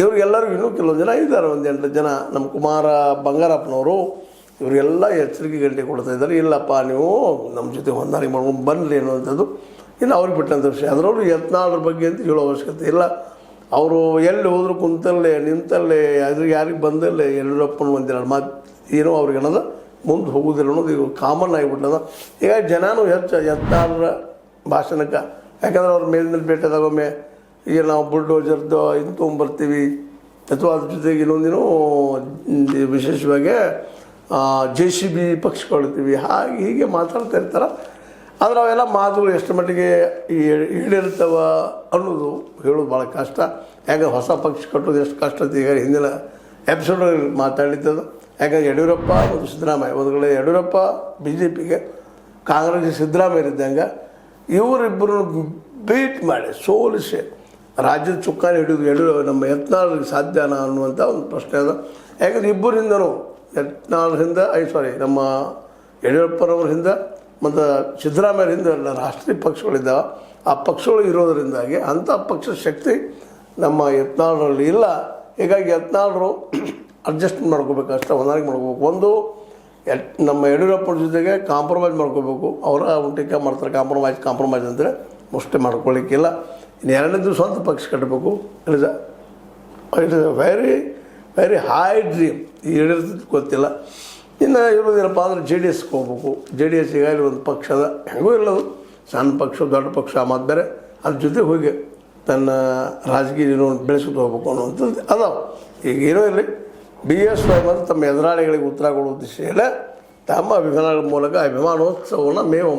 ಇವ್ರಿಗೆಲ್ಲರಿಗೂ ಇನ್ನೂ ಕೆಲವೊಂದು ಜನ ಇದ್ದಾರೆ, ಒಂದು 8 ಜನ. ನಮ್ಮ ಕುಮಾರ ಬಂಗಾರಪ್ಪನವರು ಇವರಿಗೆಲ್ಲ ಎಚ್ಚರಿಕೆ ಗಂಟೆ ಕೊಡ್ತಾ ಇದ್ದಾರೆ, ಇಲ್ಲಪ್ಪ ನೀವು ನಮ್ಮ ಜೊತೆ ಹೊಂದಾಣಿಕೆ ಮಾಡ್ಕೊಂಡು ಬನ್ನಿರಿ ಅನ್ನುವಂಥದ್ದು ಇನ್ನು ಅವ್ರಿಗೆ ಬಿಟ್ಟಂಥ ವಿಷಯ. ಅದರಲ್ಲೂ ಯತ್ನಾಳರ ಬಗ್ಗೆ ಅಂತ ಹೇಳೋ ಅವಶ್ಯಕತೆ ಇಲ್ಲ. ಅವರು ಎಲ್ಲಿ ಹೋದ್ರು ಕುಂತಲ್ಲೇ ನಿಂತಲ್ಲೇ ಅದ್ರಿಗೆ ಯಾರಿಗೆ ಬಂದಲ್ಲೇ ಯಡಿಯೂರಪ್ಪನ ಒಂದೆರಡು ಮಾತು ಏನೋ ಅವ್ರಿಗೆ ಅನ್ನೋದು ಮುಂದೆ ಹೋಗೋದಿಲ್ಲ ಅನ್ನೋದು ಇದು ಕಾಮನ್ ಆಗಿಬಿಟ್ಟದ. ಈಗ ಜನನೂ ಹೆಚ್ಚು ಯತ್ನಾಳರ ಭಾಷಣಕ್ಕೆ, ಯಾಕಂದ್ರೆ ಅವ್ರ ಮೇಲಿನ ಭೇಟಿಯಾದಾಗ ಒಮ್ಮೆ ಈಗ ನಾವು ಬುಲ್ಡೋಜರ್ದು ಇದು ತೊಗೊಂಬರ್ತೀವಿ, ಅಥವಾ ಅದ್ರ ಜೊತೆಗೆ ಇನ್ನೊಂದಿನೂ ವಿಶೇಷವಾಗಿ JCB ಪಕ್ಷಕೊಳ್ತೀವಿ, ಹಾಗೆ ಹೀಗೆ ಮಾತಾಡ್ತಾ ಇರ್ತಾರೆ. ಆದರೆ ಅವೆಲ್ಲ ಮಾತುಗಳು ಎಷ್ಟು ಮಟ್ಟಿಗೆ ಈಡೇರ್ತವ ಅನ್ನೋದು ಹೇಳೋದು ಭಾಳ ಕಷ್ಟ. ಯಾಕಂದ್ರೆ ಹೊಸ ಪಕ್ಷ ಕಟ್ಟೋದು ಎಷ್ಟು ಕಷ್ಟ ಅಂತ ಈಗ ಹಿಂದಿನ ಎಪಿಸೋಡಲ್ಲಿ ಮಾತಾಡಿದ್ದದು. ಯಾಕಂದ್ರೆ ಯಡಿಯೂರಪ್ಪ ಮತ್ತು ಸಿದ್ದರಾಮಯ್ಯ, ಒಂದು ಕಡೆ ಯಡಿಯೂರಪ್ಪ BJPಗೆ, ಕಾಂಗ್ರೆಸ್ಗೆ ಸಿದ್ದರಾಮಯ್ಯ ಇದ್ದಂಗೆ ಇವರಿಬ್ಬರು ಬೀಟ್ ಮಾಡಿ ಸೋಲಿಸಿ ರಾಜ್ಯದ ಚುಕ್ಕಾಣಿ ಹಿಡಿದು ನಮ್ಮ ಯತ್ನಾಳರಿಗೆ ಸಾಧ್ಯನಾ ಅನ್ನುವಂಥ ಒಂದು ಪ್ರಶ್ನೆ ಅದ. ಯಾಕಂದ್ರೆ ಇಬ್ಬರಿಂದನೂ ಯತ್ನಾಳರಿಂದ ನಮ್ಮ ಯಡಿಯೂರಪ್ಪನವ್ರ ಹಿಂದೆ ಮತ್ತು ಸಿದ್ದರಾಮಯ್ಯರ ಹಿಂದೆ ಎಲ್ಲ ರಾಷ್ಟ್ರೀಯ ಪಕ್ಷಗಳಿದ್ದಾವೆ. ಆ ಪಕ್ಷಗಳು ಇರೋದರಿಂದಾಗಿ ಅಂಥ ಪಕ್ಷ ಶಕ್ತಿ ನಮ್ಮ ಯತ್ನಾಳರಲ್ಲಿ ಇಲ್ಲ. ಹೀಗಾಗಿ ಯತ್ನಾಳರು ಅಡ್ಜಸ್ಟ್ ಮಾಡ್ಕೋಬೇಕು, ಅಷ್ಟೇ ಹೊಂದಾಣಿಕೆ ಮಾಡ್ಕೋಬೇಕು. ಒಂದು ನಮ್ಮ ಯಡಿಯೂರಪ್ಪನ ಜೊತೆಗೆ ಕಾಂಪ್ರಮೈಸ್ ಮಾಡ್ಕೋಬೇಕು. ಅವರ ಟೀಕೆ ಮಾಡ್ತಾರೆ ಕಾಂಪ್ರಮೈಸ್ ಅಂದರೆ ಮುಷ್ಟಿ ಮಾಡ್ಕೊಳ್ಳಿಕ್ಕಿಲ್ಲ. ಇನ್ನು ಎರಡನೇದು ಸ್ವಂತ ಪಕ್ಷ ಕಟ್ಟಬೇಕು. It is very very high dream. ಈಡೇರ್ತದೆ ಗೊತ್ತಿಲ್ಲ. ಇನ್ನು ಇರೋದೇನಪ್ಪ ಅಂದರೆ JDSಗೆ ಹೋಗ್ಬೇಕು. JDS ಈಗಾಗಲೇ ಒಂದು ಪಕ್ಷದ ಹೆಂಗೂ ಇಲ್ಲದು, ಸಣ್ಣ ಪಕ್ಷ ದೊಡ್ಡ ಪಕ್ಷ ಮತ್ತು ಬೇರೆ ಅದ್ರ ಜೊತೆ ಹೋಗಿ ತನ್ನ ರಾಜಕೀಯ ಬೆಳೆಸ್ಕೊಂಡು ಹೋಗ್ಬೇಕು ಅನ್ನುವಂಥದ್ದು ಅದಾವೆ. ಈಗ ಏನೋ ಇರಲಿ, BSY ಮತ್ತು ತಮ್ಮ ಎದುರಾಳಿಗಳಿಗೆ ಉತ್ತರ ಕೊಡೋ ಉದ್ದೇಶ ತಮ್ಮ ಅಭಿಮಾನಗಳ ಮೂಲಕ ಅಭಿಮಾನೋತ್ಸವವನ್ನು ಮೇ